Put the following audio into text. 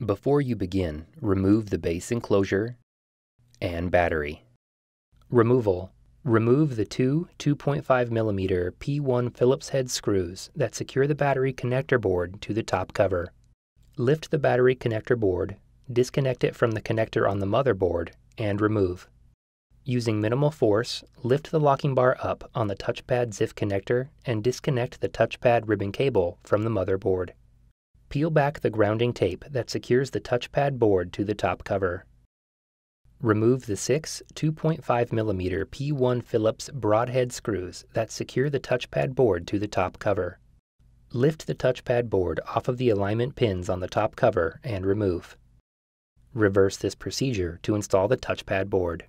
Before you begin, remove the base enclosure and battery. Removal. Remove the two 2.5mm P1 Phillips head screws that secure the battery connector board to the top cover. Lift the battery connector board, disconnect it from the connector on the motherboard, and remove. Using minimal force, lift the locking bar up on the touchpad ZIF connector and disconnect the touchpad ribbon cable from the motherboard. Peel back the grounding tape that secures the touchpad board to the top cover. Remove the 6 2.5mm P1 Phillips broadhead screws that secure the touchpad board to the top cover. Lift the touchpad board off of the alignment pins on the top cover and remove. Reverse this procedure to install the touchpad board.